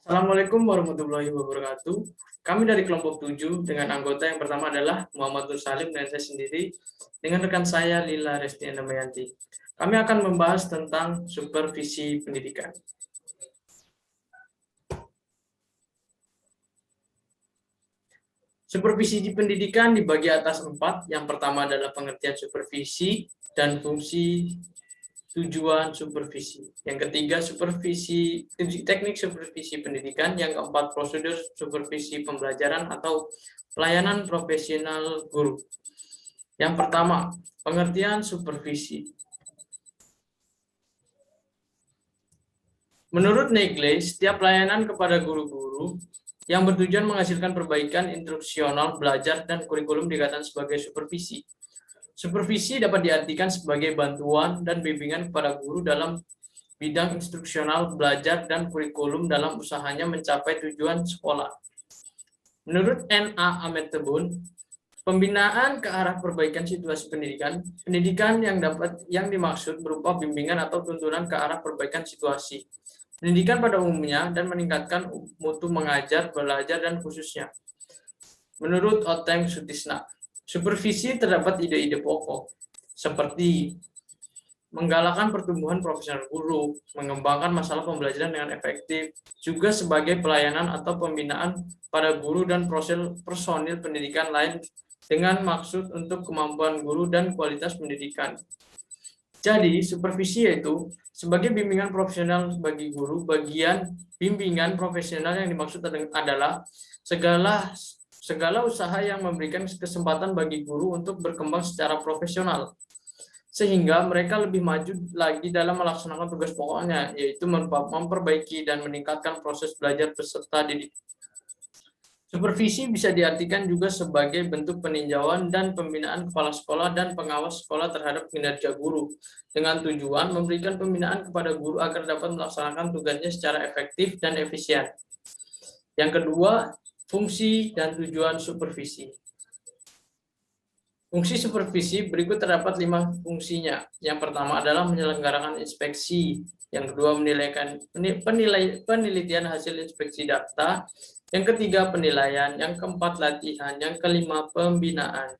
Assalamualaikum warahmatullahi wabarakatuh. Kami dari kelompok 7 dengan anggota yang pertama adalah Muhammad Nur Salim dan saya sendiri dengan rekan saya Lila Resti Damayanti. Kami akan membahas tentang supervisi pendidikan. Supervisi di pendidikan dibagi atas 4. Yang pertama adalah pengertian supervisi dan fungsi tujuan supervisi. Yang ketiga, teknik supervisi pendidikan. Yang keempat, prosedur supervisi pembelajaran atau pelayanan profesional guru. Yang pertama, pengertian supervisi. Menurut Negley, setiap pelayanan kepada guru-guru yang bertujuan menghasilkan perbaikan instruksional belajar dan kurikulum dikatakan sebagai supervisi. Supervisi dapat diartikan sebagai bantuan dan bimbingan kepada guru dalam bidang instruksional belajar dan kurikulum dalam usahanya mencapai tujuan sekolah. Menurut N.A. Ametebun, pembinaan ke arah perbaikan situasi pendidikan yang dimaksud berupa bimbingan atau tuntunan ke arah perbaikan situasi pendidikan pada umumnya dan meningkatkan mutu mengajar, belajar, dan khususnya. Menurut Oteng Sutisna, supervisi terdapat ide-ide pokok, seperti menggalakkan pertumbuhan profesional guru, mengembangkan masalah pembelajaran dengan efektif, juga sebagai pelayanan atau pembinaan pada guru dan personil pendidikan lain dengan maksud untuk kemampuan guru dan kualitas pendidikan. Jadi, supervisi yaitu sebagai bimbingan profesional bagi guru, bagian bimbingan profesional yang dimaksud adalah segala usaha yang memberikan kesempatan bagi guru untuk berkembang secara profesional, sehingga mereka lebih maju lagi dalam melaksanakan tugas pokoknya, yaitu memperbaiki dan meningkatkan proses belajar peserta didik. Supervisi bisa diartikan juga sebagai bentuk peninjauan dan pembinaan kepala sekolah dan pengawas sekolah terhadap kinerja guru, dengan tujuan memberikan pembinaan kepada guru agar dapat melaksanakan tugasnya secara efektif dan efisien. Yang kedua, fungsi dan tujuan supervisi. Fungsi supervisi berikut terdapat 5 fungsinya. Yang pertama adalah menyelenggarakan inspeksi. Yang kedua, penelitian hasil inspeksi data. Yang ketiga, penilaian. Yang keempat, latihan. Yang kelima, pembinaan.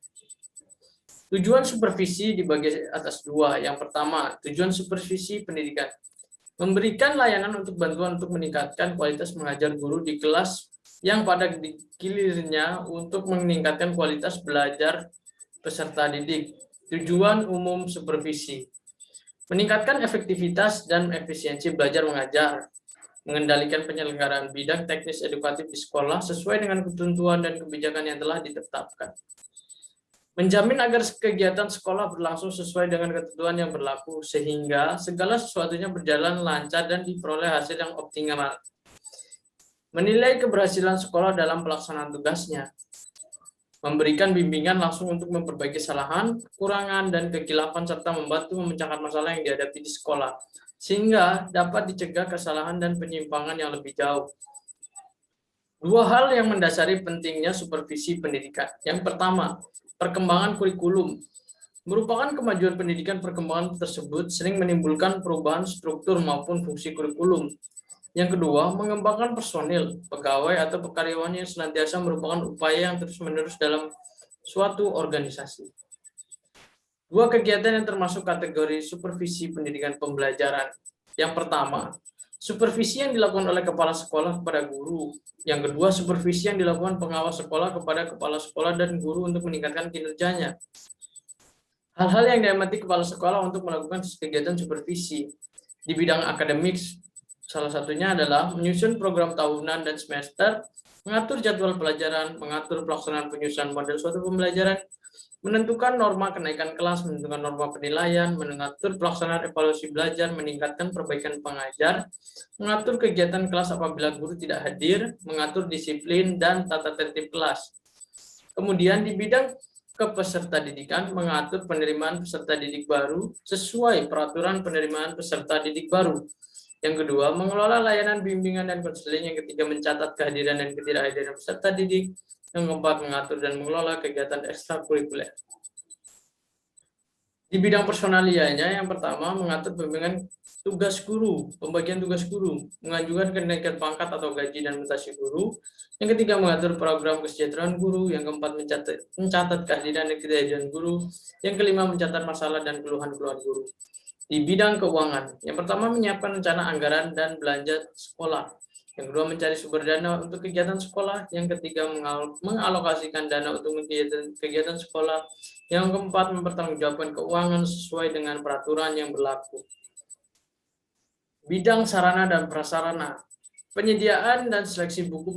Tujuan supervisi dibagi atas 2. Yang pertama, tujuan supervisi pendidikan. Memberikan layanan untuk bantuan untuk meningkatkan kualitas mengajar guru di kelas yang pada gilirnya untuk meningkatkan kualitas belajar peserta didik. Tujuan umum supervisi: meningkatkan efektivitas dan efisiensi belajar mengajar, mengendalikan penyelenggaraan bidang teknis edukatif di sekolah sesuai dengan ketentuan dan kebijakan yang telah ditetapkan, menjamin agar kegiatan sekolah berlangsung sesuai dengan ketentuan yang berlaku sehingga segala sesuatunya berjalan lancar dan diperoleh hasil yang optimal, menilai keberhasilan sekolah dalam pelaksanaan tugasnya, memberikan bimbingan langsung untuk memperbaiki kesalahan, kekurangan, dan kekilapan, serta membantu memecahkan masalah yang dihadapi di sekolah, sehingga dapat dicegah kesalahan dan penyimpangan yang lebih jauh. 2 hal yang mendasari pentingnya supervisi pendidikan. Yang pertama, perkembangan kurikulum. Merupakan kemajuan pendidikan, perkembangan tersebut sering menimbulkan perubahan struktur maupun fungsi kurikulum. Yang kedua, mengembangkan personil, pegawai atau karyawan yang senantiasa merupakan upaya yang terus-menerus dalam suatu organisasi. 2 kegiatan yang termasuk kategori supervisi pendidikan pembelajaran. Yang pertama, supervisi yang dilakukan oleh kepala sekolah kepada guru. Yang kedua, supervisi yang dilakukan pengawas sekolah kepada kepala sekolah dan guru untuk meningkatkan kinerjanya. Hal-hal yang diamati kepala sekolah untuk melakukan kegiatan supervisi di bidang akademik, salah satunya adalah menyusun program tahunan dan semester, mengatur jadwal pelajaran, mengatur pelaksanaan penyusunan model suatu pembelajaran, menentukan norma kenaikan kelas, menentukan norma penilaian, mengatur pelaksanaan evaluasi belajar, meningkatkan perbaikan pengajar, mengatur kegiatan kelas apabila guru tidak hadir, mengatur disiplin dan tata tertib kelas. Kemudian di bidang kepeserta didikan, mengatur penerimaan peserta didik baru sesuai peraturan penerimaan peserta didik baru. Yang kedua, mengelola layanan bimbingan dan konseling. Yang ketiga, mencatat kehadiran dan ketidakhadiran peserta didik. Yang keempat, mengatur dan mengelola kegiatan ekstrakurikuler. Di bidang personalianya, yang pertama mengatur pembagian tugas guru, mengajukan kenaikan pangkat atau gaji dan mutasi guru. Yang ketiga mengatur program kesejahteraan guru. Yang keempat mencatat kehadiran dan kejadian guru. Yang kelima mencatat masalah dan keluhan-keluhan guru. Di bidang keuangan, yang pertama menyiapkan rencana anggaran dan belanja sekolah. Yang kedua mencari sumber dana untuk kegiatan sekolah. Yang ketiga mengalokasikan dana untuk kegiatan sekolah. Yang keempat mempertanggungjawabkan keuangan sesuai dengan peraturan yang berlaku. Bidang sarana dan prasarana, penyediaan dan seleksi buku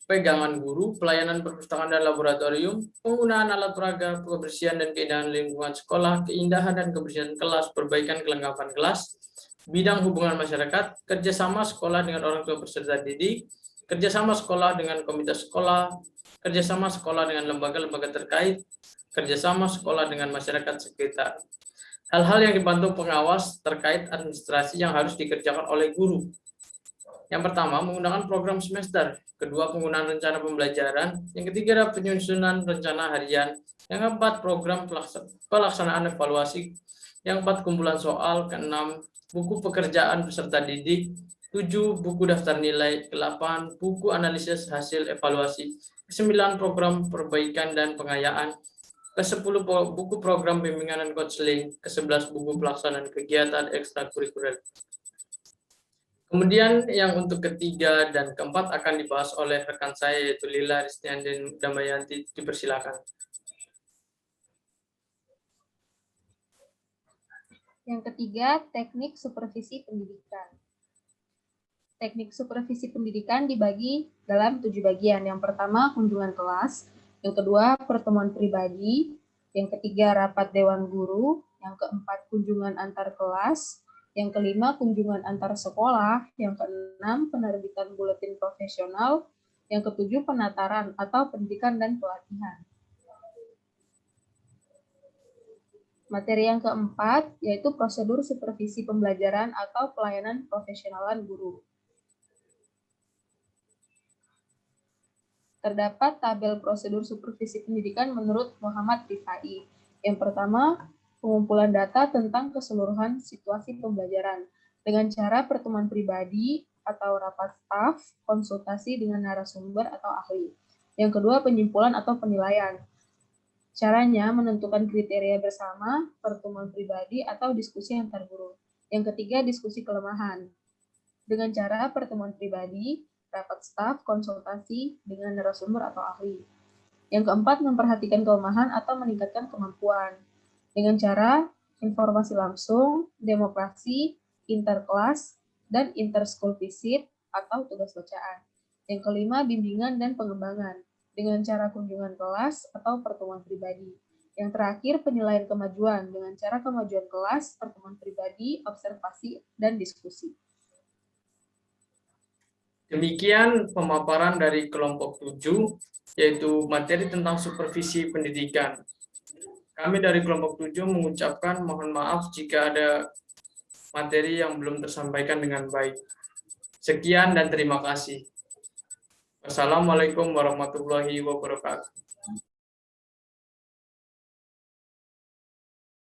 pegangan guru, pelayanan perpustakaan dan laboratorium, penggunaan alat peraga, kebersihan dan keindahan lingkungan sekolah, keindahan dan kebersihan kelas, perbaikan kelengkapan kelas, bidang hubungan masyarakat, kerjasama sekolah dengan orang tua peserta didik, kerjasama sekolah dengan komite sekolah, kerjasama sekolah dengan lembaga-lembaga terkait, kerjasama sekolah dengan masyarakat sekitar. Hal-hal yang dibantu pengawas terkait administrasi yang harus dikerjakan oleh guru. Yang pertama, menggunakan program semester. Kedua, penggunaan rencana pembelajaran. Yang ketiga, penyusunan rencana harian. Yang keempat, program pelaksanaan evaluasi. Yang keempat, kumpulan soal. Keenam, buku pekerjaan peserta didik. 7, buku daftar nilai. 8, buku analisis hasil evaluasi. 9, program perbaikan dan pengayaan. Ke-10, buku program bimbingan dan konseling. Ke-11, buku pelaksanaan kegiatan ekstrakurikuler. Kemudian yang untuk ketiga dan keempat akan dibahas oleh rekan saya yaitu Lila Ristianti Damayanti. Dipersilakan. Yang ketiga, teknik supervisi pendidikan. Teknik supervisi pendidikan dibagi dalam 7 bagian. Yang pertama, kunjungan kelas. Yang kedua, pertemuan pribadi. Yang ketiga, rapat dewan guru. Yang keempat, kunjungan antar kelas. Yang kelima, kunjungan antar sekolah. Yang keenam, penerbitan buletin profesional. Yang ketujuh, penataran atau pendidikan dan pelatihan. Materi yang keempat, yaitu prosedur supervisi pembelajaran atau pelayanan profesionalan guru. Terdapat tabel prosedur supervisi pendidikan menurut Muhammad Rifai. Yang pertama, pengumpulan data tentang keseluruhan situasi pembelajaran dengan cara pertemuan pribadi atau rapat staf, konsultasi dengan narasumber atau ahli. Yang kedua, penyimpulan atau penilaian. Caranya menentukan kriteria bersama, pertemuan pribadi atau diskusi antar guru. Yang ketiga, diskusi kelemahan. Dengan cara pertemuan pribadi, rapat staf, konsultasi dengan narasumber atau ahli. Yang keempat, memperhatikan kelemahan atau meningkatkan kemampuan. Dengan cara informasi langsung, demokrasi, interkelas, dan interschool visit atau tugas bacaan. Yang kelima, bimbingan dan pengembangan. Dengan cara kunjungan kelas atau pertemuan pribadi. Yang terakhir, penilaian kemajuan. Dengan cara kemajuan kelas, pertemuan pribadi, observasi, dan diskusi. Demikian pemaparan dari kelompok 7, yaitu materi tentang supervisi pendidikan. Kami dari kelompok 7 mengucapkan mohon maaf jika ada materi yang belum tersampaikan dengan baik. Sekian dan terima kasih. Wassalamualaikum warahmatullahi wabarakatuh.